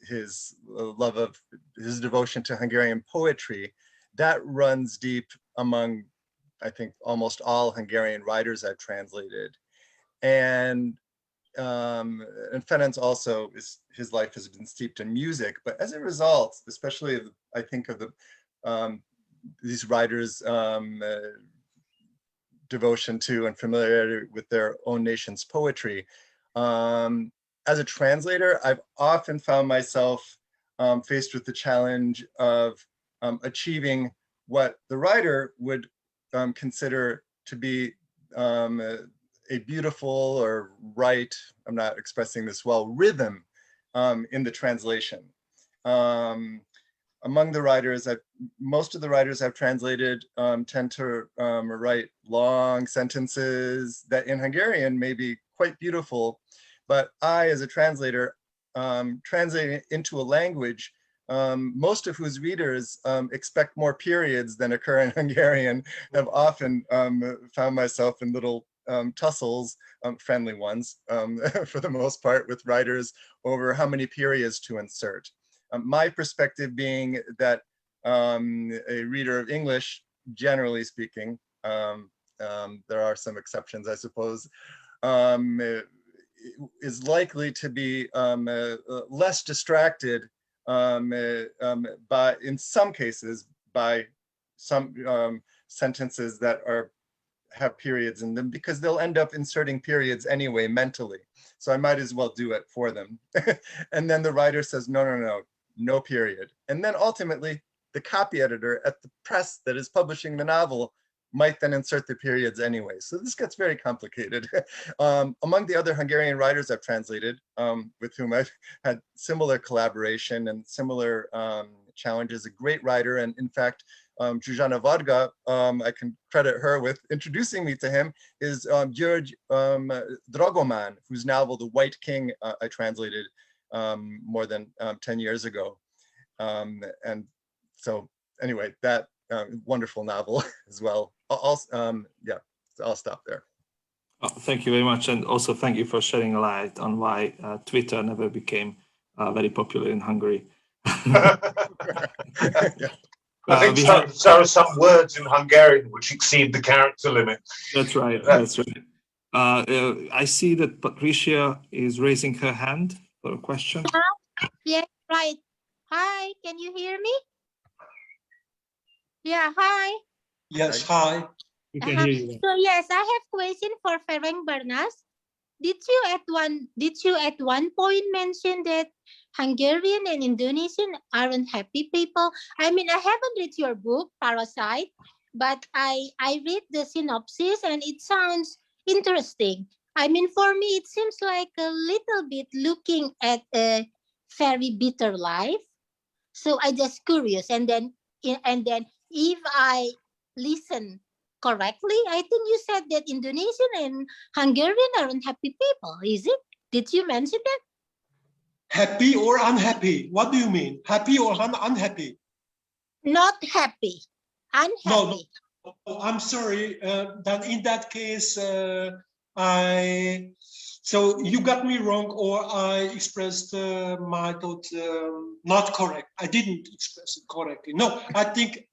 S3: his love of his devotion to Hungarian poetry, that runs deep among, I think, almost all Hungarian writers I've translated. And Ferenc also, his life has been steeped in music, but as a result, especially I think of these writers' devotion to and familiarity with their own nation's poetry. As a translator, I've often found myself faced with the challenge of achieving what the writer would consider to be a beautiful or right, I'm not expressing this well, rhythm in the translation. Among the writers, most of the writers I've translated tend to write long sentences that in Hungarian may be quite beautiful, but I, as a translator, translating into a language most of whose readers expect more periods than occur in Hungarian, have often found myself in little tussles, friendly ones for the most part, with writers over how many periods to insert. My perspective being that a reader of English, generally speaking, there are some exceptions, I suppose, is likely to be less distracted by, in some cases, by some sentences that have periods in them, because they'll end up inserting periods anyway mentally. So I might as well do it for them. And then the writer says, no period. And then ultimately, the copy editor at the press that is publishing the novel might then insert the periods anyway. So this gets very complicated. Among the other Hungarian writers I've translated, with whom I've had similar collaboration and similar challenges, a great writer, and in fact, Zsuzsanna Varga, I can credit her with introducing me to him, is György Dragoman, whose novel, The White King, I translated more than 10 years ago. And so anyway, that wonderful novel as well. Yeah, I'll stop there.
S1: Oh, thank you very much. And also thank you for shedding a light on why Twitter never became very popular in Hungary.
S3: Yeah.
S2: I think there are some words in Hungarian which exceed the character limit.
S1: That's right. That's right. I see that Patricia is raising her hand for a question.
S6: Yeah, right. Hi, can you hear me? Yeah, hi.
S4: Yes, hi.
S1: We can hear you.
S6: So yes, I have question for Ferenc Barnás. Did you at one point mention that Hungarian and Indonesian aren't happy people? I mean, I haven't read your book, Parasite, but I read the synopsis and it sounds interesting. I mean, for me, it seems like a little bit looking at a very bitter life. So I just curious, and then if I listen correctly, I think you said that Indonesian and Hungarian are unhappy people. Is it? Did you mention that?
S4: Happy or unhappy? What do you mean? Happy or unhappy?
S6: Not happy. Unhappy.
S4: No, I'm sorry. Then in that case, so you got me wrong, or I expressed my thought not correct. I didn't express it correctly. No, I think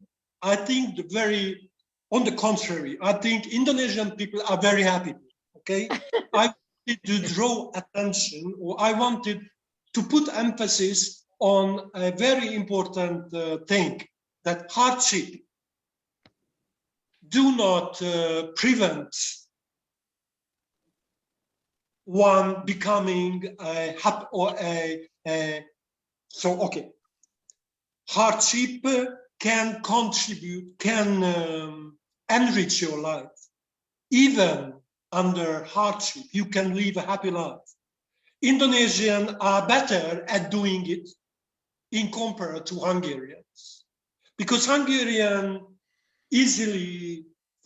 S4: on the contrary, I think Indonesian people are very happy. Okay, I wanted to draw attention, or I wanted to put emphasis on a very important thing, that hardship do not prevent one becoming a happy or hardship can contribute, can enrich your life. Even under hardship, you can live a happy life. Indonesians are better at doing it in compared to Hungarians, because Hungarians easily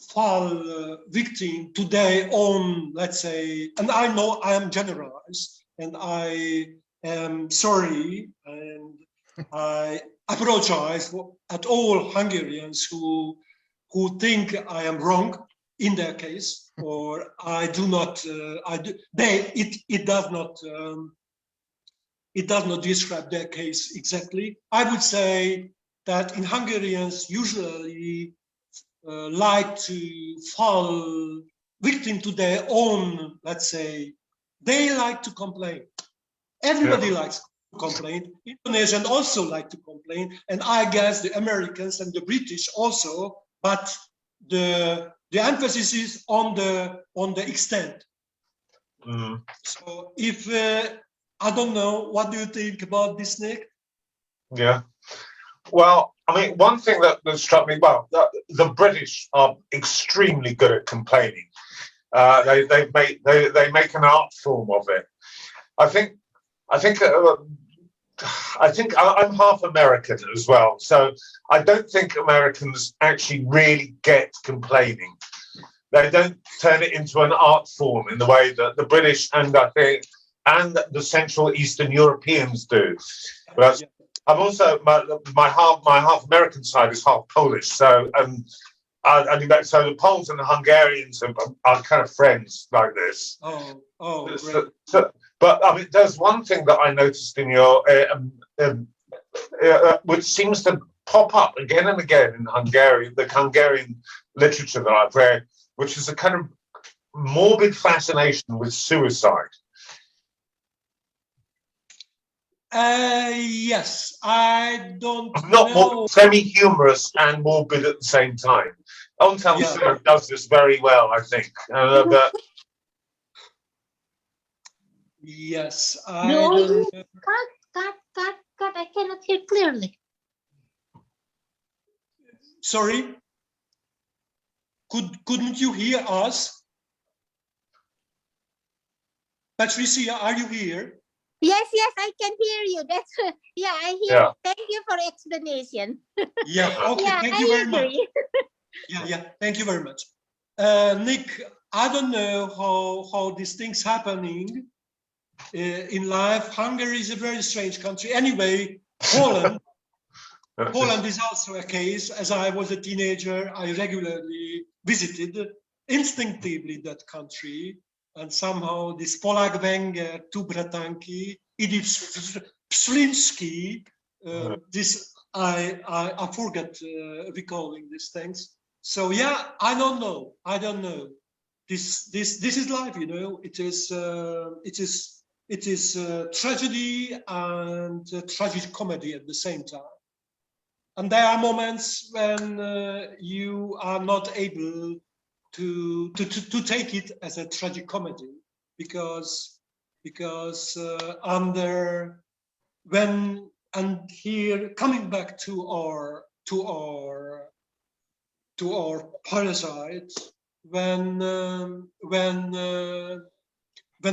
S4: fall victim to their own, let's say, and I know I am generalized, and I am sorry, and I apologize at all Hungarians who think I am wrong in their case, or I do not. It does not describe their case exactly. I would say that in Hungarians usually like to fall victim to their own, let's say, they like to complain. Everybody likes to complain. Indonesians also like to complain, and I guess the Americans and the British also, but the emphasis is on the extent. So if I don't know, what do you think about this, Nick?
S2: Yeah. Well, I mean, one thing that struck me, the British are extremely good at complaining. They make an art form of it. I think I'm half American as well, so I don't think Americans actually really get complaining. They don't turn it into an art form in the way that the British and the Central Eastern Europeans do. Whereas I'm also my half American side is half Polish, so So the Poles and the Hungarians are kind of friends like this.
S4: Oh,
S2: So,
S4: great.
S2: but I mean, there's one thing that I noticed in your, which seems to pop up again and again in the Hungarian literature that I've read, which is a kind of morbid fascination with suicide.
S4: Yes, I don't
S2: Not
S4: know.
S2: semi-humorous and morbid at the same time. Untitled Chapter does this very well, I think. But
S4: Yes,
S6: No,
S4: I don't know.
S6: cut. I cannot hear clearly.
S4: Sorry, couldn't you hear us? Patricia, are you here?
S6: Yes, I can hear you. That's I hear.
S2: Yeah.
S6: Thank you for explanation.
S4: Yeah, okay,
S6: Yeah,
S4: thank you very much.
S6: agree.
S4: Yeah, thank you very much. Nick, I don't know how these things happening in life. Hungary is a very strange country. Anyway, Poland is also a case. As I was a teenager, I regularly visited instinctively that country, and somehow this Polak Węgier, Tu Bratanki, Edith Pslinsky, this I forget recalling these things. So yeah, I don't know. This is life, you know. It is tragedy and tragic comedy at the same time. And there are moments when you are not able to take it as a tragic comedy, because and here coming back to our Parasite, when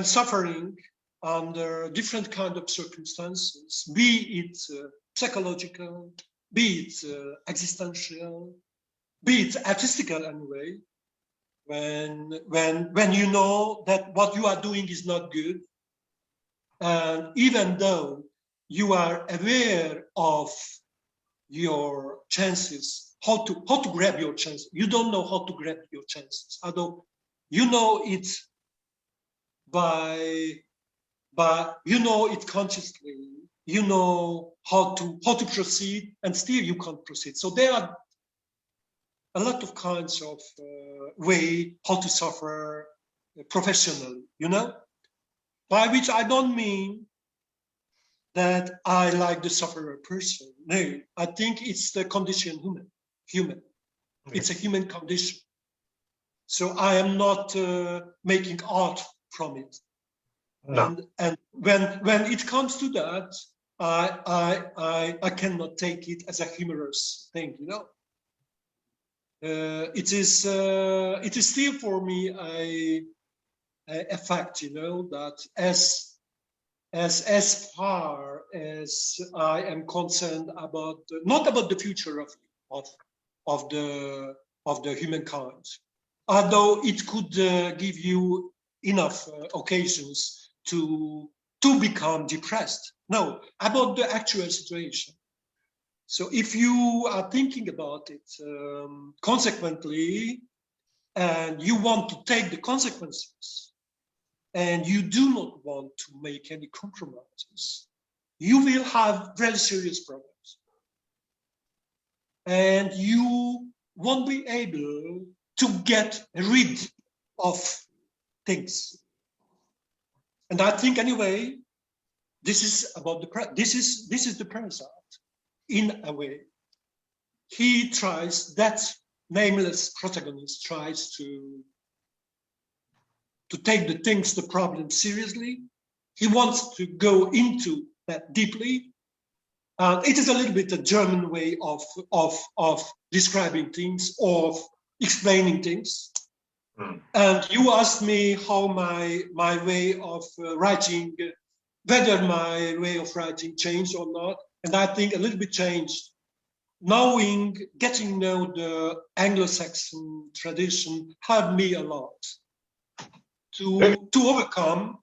S4: suffering under different kind of circumstances, be it psychological, be it existential, be it artistical anyway, when you know that what you are doing is not good, and even though you are aware of your chances, how to grab your chances, you don't know how to grab your chances, although you know it by you know it consciously, you know how to proceed, and still you can't proceed. So there are a lot of kinds of way how to suffer professionally, you know, by which I don't mean that I like the sufferer person. No, I think it's the condition human. It's a human condition. So I am not making art from it. No. And when it comes to that, I cannot take it as a humorous thing, you know. It is still for me a fact, you know, that as far as I am concerned about not about the future of the humankind, although it could give you enough occasions to become depressed. No, about the actual situation. So if you are thinking about it consequently, and you want to take the consequences, and you do not want to make any compromises, you will have very serious problems. And you won't be able to get rid of things. And I think anyway, this is about this is the Parasite. In a way, he tries, that nameless protagonist tries to take the things, the problem seriously. He wants to go into that deeply. It is a little bit a German way of describing things, of explaining things. And you asked me how my way of writing, whether my way of writing changed or not. And I think a little bit changed. Getting to know the Anglo-Saxon tradition helped me a lot to overcome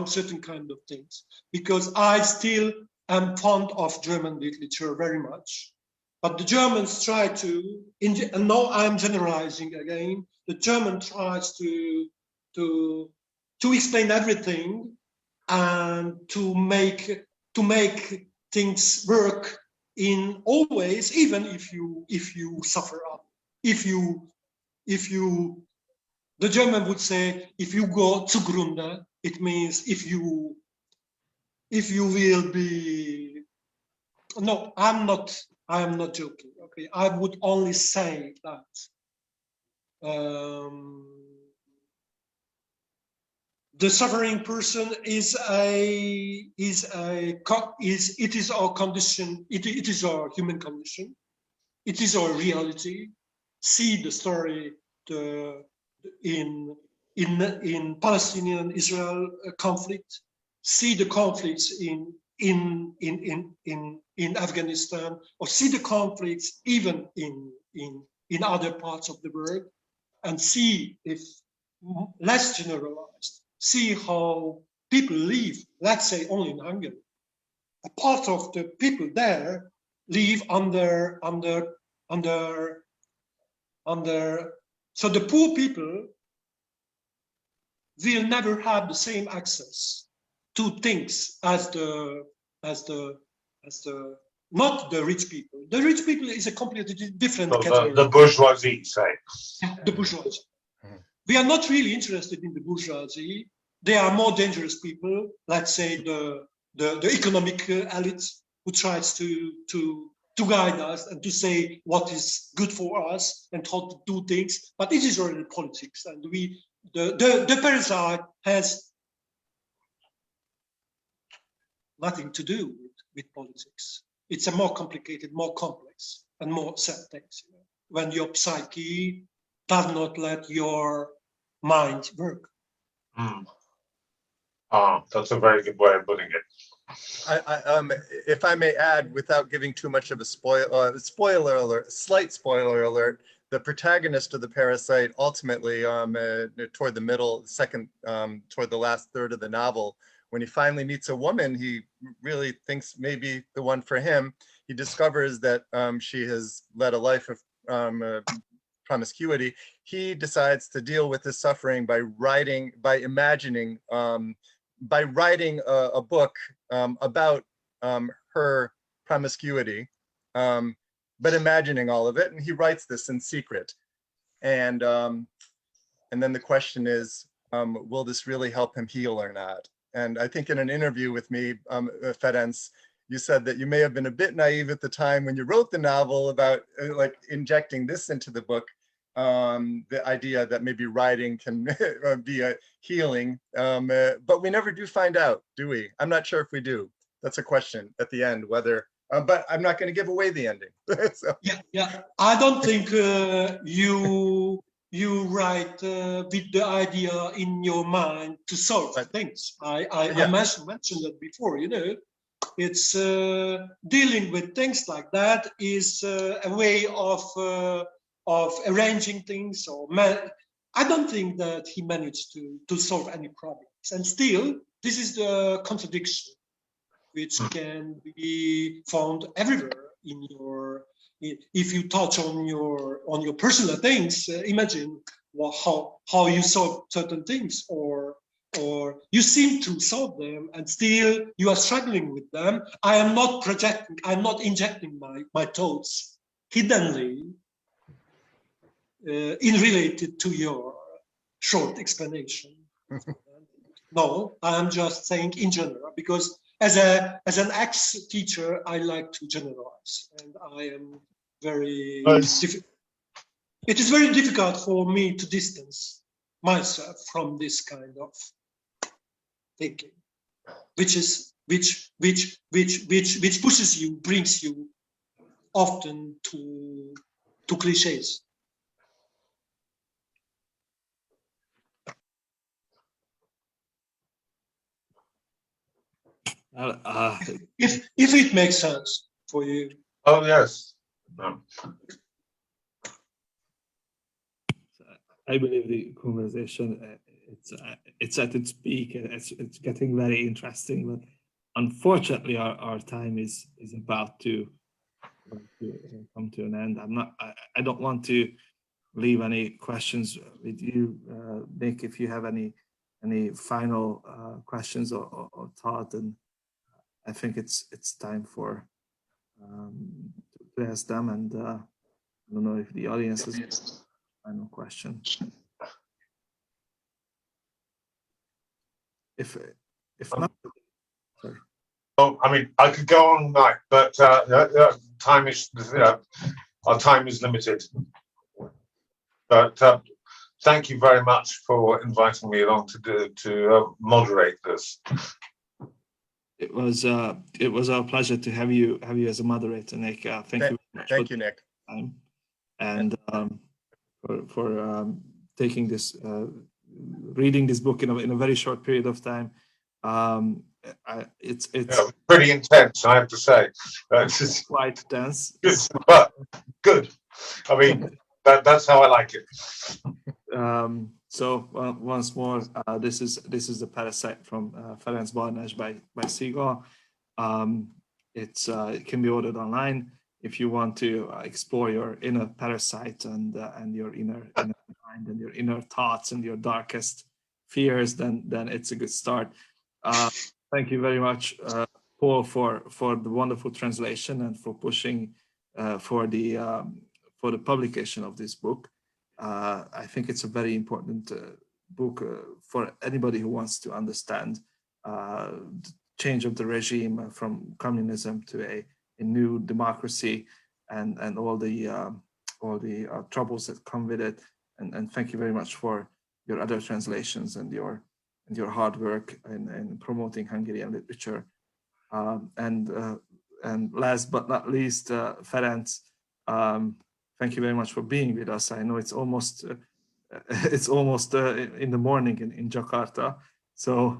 S4: certain kind of things, because I still am fond of German literature very much. But the Germans try to, and now I'm generalizing again, the German tries to explain everything and to make things work in always, even if you suffer up. The German would say, if you go zugrunde, it means if you will be. No, I am not joking. Okay, I would only say that the suffering person is our condition. It is our human condition. It is our reality. See the story in Palestinian-Israel conflict. See the conflicts in Afghanistan, or see the conflicts even in other parts of the world, and see, if less generalized, see how people live, let's say only in Hungary. A part of the people there live under, so the poor people will never have the same access to things as not the rich people. The rich people is a completely different category.
S2: The bourgeoisie, say.
S4: The bourgeoisie. We are not really interested in the bourgeoisie. They are more dangerous people. Let's say the economic elites who tries to guide us and to say what is good for us and how to do things. But it is already politics, and the Parasite has nothing to do with politics. It's a more complicated, more complex, and more sad things. You know? When your psyche does not let your mind work.
S2: That's a very good way of putting it.
S3: If I may add, without giving too much of a spoiler alert, slight spoiler alert, the protagonist of the Parasite ultimately, toward the middle, toward the last third of the novel, when he finally meets a woman he really thinks may be the one for him, he discovers that she has led a life of promiscuity. He decides to deal with his suffering by imagining a book about her promiscuity, but imagining all of it, and he writes this in secret. And then the question is, will this really help him heal or not? And I think in an interview with me, Ferenc, you said that you may have been a bit naive at the time when you wrote the novel about like injecting this into the book, the idea that maybe writing can be a healing, but we never do find out, do we? I'm not sure if we do. That's a question at the end, whether, but I'm not going to give away the ending. So.
S4: Yeah. I don't think you write with the idea in your mind to solve things. I mentioned that before, you know. It's dealing with things like that is a way of arranging things. I don't think that he managed to solve any problems. And still, this is the contradiction which can be found everywhere in your. If you touch on your personal things, imagine how you solve certain things, or you seem to solve them and still you are struggling with them. I am not projecting, I'm not injecting my thoughts hiddenly in related to your short explanation. No, I am just saying in general, because as an ex-teacher, I like to generalize, and I am very it is very difficult for me to distance myself from this kind of thinking, which pushes you, brings you often to cliches. If it makes sense for you.
S2: Oh yes. No.
S1: I believe the conversation it's at its peak. It's getting very interesting, but unfortunately our time is about to come to an end. I don't want to leave any questions with you, Nick. If you have any final questions or thought, and I think it's time for to ask them. And I don't know if the audience has a final question. If not, sorry.
S2: Oh, I mean, I could go on night, but time is, our time is limited. But thank you very much for inviting me along to moderate this.
S1: It was our pleasure to have you as a moderator, Nick. Thank you.
S3: Thank you, Nick.
S1: Time and for taking this, reading this book in a very short period of time. It's
S2: pretty intense, I have to say. It's
S1: quite dense.
S2: But good. I mean, that's how I like it.
S1: So once more, this is the Parasite from Ferenc Barnás by Seagull. It can be ordered online. If you want to explore your inner parasite and your inner mind and your inner thoughts and your darkest fears, then it's a good start. Thank you very much, Paul, for the wonderful translation and for pushing for the publication of this book. I think it's a very important book for anybody who wants to understand the change of the regime from communism to a new democracy and all the troubles that come with it. And thank you very much for your other translations and your hard work in promoting Hungarian literature. And last but not least, Ferenc, thank you very much for being with us. I know it's almost in the morning in Jakarta, so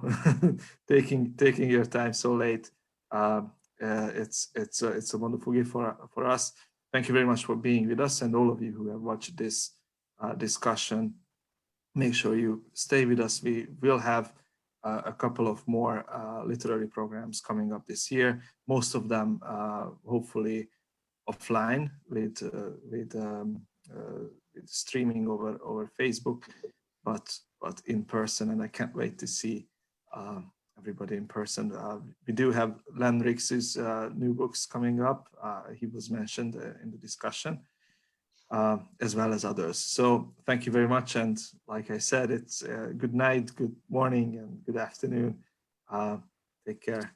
S1: taking your time so late, it's a wonderful gift for us. Thank you very much for being with us, and all of you who have watched this discussion. Make sure you stay with us. We will have a couple of more literary programs coming up this year. Most of them hopefully offline with streaming over Facebook, but in person. And I can't wait to see everybody in person. We do have Lenrix's new books coming up. He was mentioned in the discussion, as well as others. So thank you very much. And like I said, it's good night, good morning, and good afternoon. Take care.